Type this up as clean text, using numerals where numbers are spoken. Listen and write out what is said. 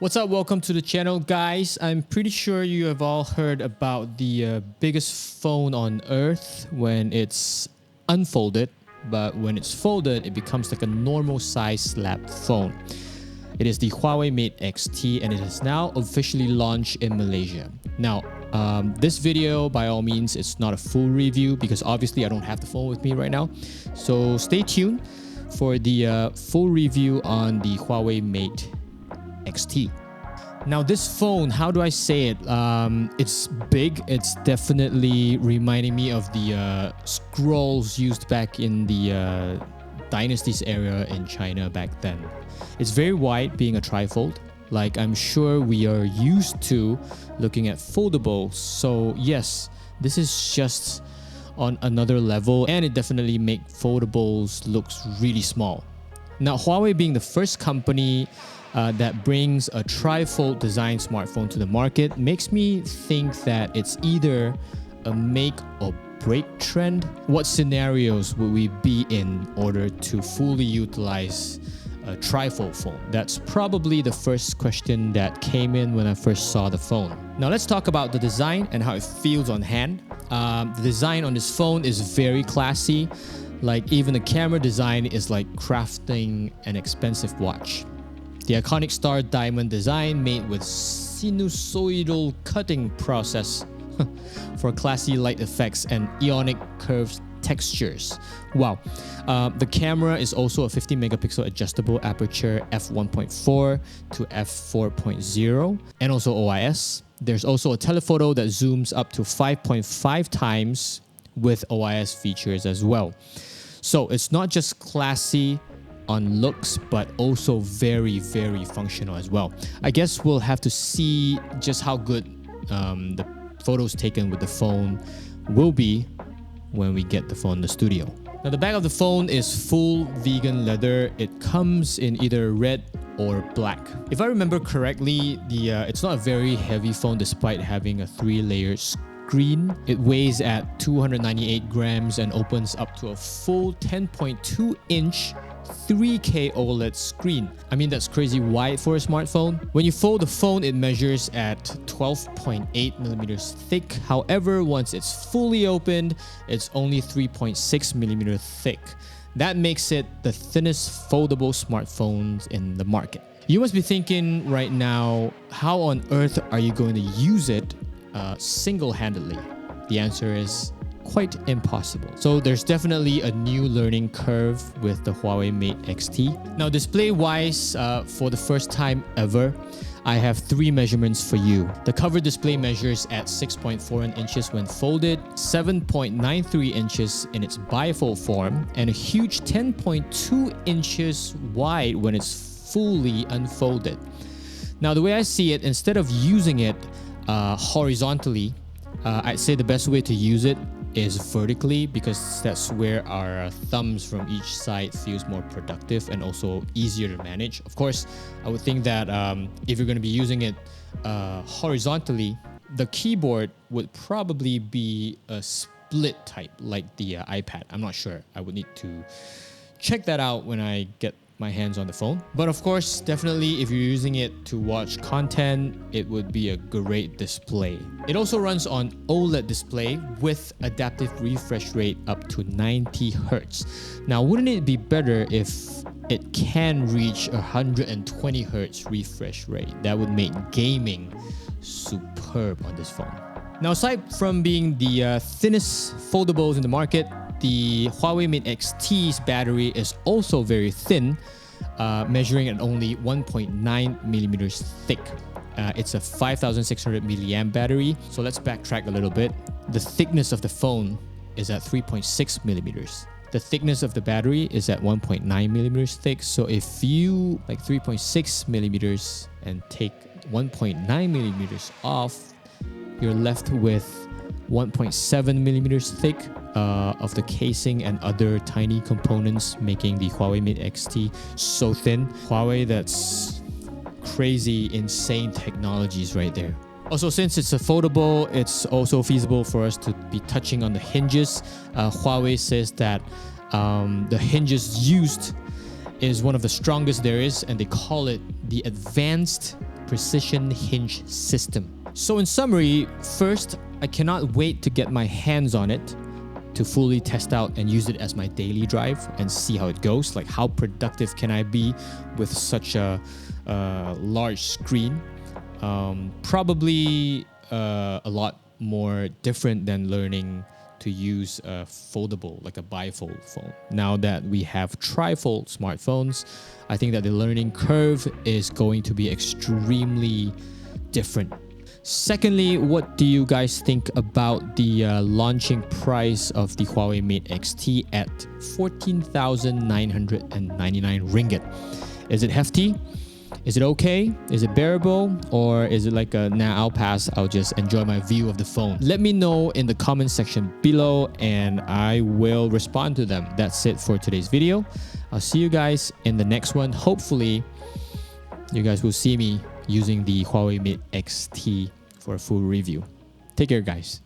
What's up? Welcome to the channel, guys. I'm pretty sure you have all heard about the biggest phone on earth when it's unfolded, but when it's folded, it becomes like a normal size slab phone. It is the Huawei Mate X-T and it is now officially launched in Malaysia. Now, this video, by all means, it's not a full review because obviously I don't have the phone with me right now. So stay tuned for the full review on the Huawei Mate X-T. Now this phone, how do I say it? It's big. It's definitely reminding me of the scrolls used back in the dynasties era in China back then. It's very wide, being a trifold. Like I'm sure we are used to looking at foldables. So yes, this is just on another level, and it definitely makes foldables looks really small. Now Huawei being the first company that brings a trifold design smartphone to the market makes me think that it's either a make or break trend. What scenarios would we be in order to fully utilize a trifold phone? That's probably the first question that came in when I first saw the phone. Now let's talk about the design and how it feels on hand. The design on this phone is very classy. Like even the camera design is like crafting an expensive watch. The iconic star diamond design made with sinusoidal cutting process for classy light effects and ionic curved textures. Wow. The camera is also a 50 megapixel adjustable aperture f1.4 to f4.0 and also OIS. There's also a telephoto that zooms up to 5.5 times with OIS features as well. So it's not just classy on looks, but also very, very functional as well. I guess we'll have to see just how good the photos taken with the phone will be when we get the phone in the studio. Now the back of the phone is full vegan leather. It comes in either red or black. If I remember correctly, it's not a very heavy phone despite having a 3-layer screen. It weighs at 298 grams and opens up to a full 10.2-inch 3K OLED screen. I mean, that's crazy wide for a smartphone. When you fold the phone, it measures at 12.8 millimeters thick. However, once it's fully opened, it's only 3.6 millimeters thick. That makes it the thinnest foldable smartphones in the market. You must be thinking right now, how on earth are you going to use it single-handedly? The answer is quite impossible. So there's definitely a new learning curve with the Huawei Mate X-T. Now display-wise, for the first time ever, I have 3 measurements for you. The cover display measures at 6.4 inches when folded, 7.93 inches in its bifold form, and a huge 10.2 inches wide when it's fully unfolded. Now the way I see it, instead of using it horizontally, I'd say the best way to use it is vertically, because that's where our thumbs from each side feels more productive and also easier to manage. Of course, I would think that if you're going to be using it horizontally, the keyboard would probably be a split type like the iPad. I'm not sure. I would need to check that out when I get my hands on the phone. But of course, definitely if you're using it to watch content, it would be a great display. It also runs on OLED display with adaptive refresh rate up to 90 Hertz. Now, wouldn't it be better if it can reach 120 Hertz refresh rate? That would make gaming superb on this phone. Now, aside from being the thinnest foldables in the market, the Huawei Mate X-T's battery is also very thin, measuring at only 1.9 millimeters thick. It's a 5,600 milliamp battery. So let's backtrack a little bit. The thickness of the phone is at 3.6 millimeters. The thickness of the battery is at 1.9 millimeters thick. So if you like 3.6 millimeters and take 1.9 millimeters off, you're left with 1.7 millimeters thick of the casing and other tiny components, making the Huawei Mate X-T so thin. Huawei, that's crazy, insane technologies right there. Also, since it's a foldable, it's also feasible for us to be touching on the hinges. Huawei says that the hinges used is one of the strongest there is, and they call it the advanced precision hinge system. So in summary, first, I cannot wait to get my hands on it to fully test out and use it as my daily drive and see how it goes. Like, how productive can I be with such a large screen? Probably a lot more different than learning to use a foldable, like a bifold phone. Now that we have trifold smartphones, I think that the learning curve is going to be extremely different. Secondly, what do you guys think about the launching price of the Huawei Mate XT at 14,999 ringgit? Is it hefty? Is it okay? Is it bearable? Or is it like a, nah, I'll pass, I'll just enjoy my view of the phone? Let me know in the comment section below and I will respond to them. That's it for today's video. I'll see you guys in the next one. Hopefully, you guys will see me using the Huawei Mate XT for a full review. Take care, guys.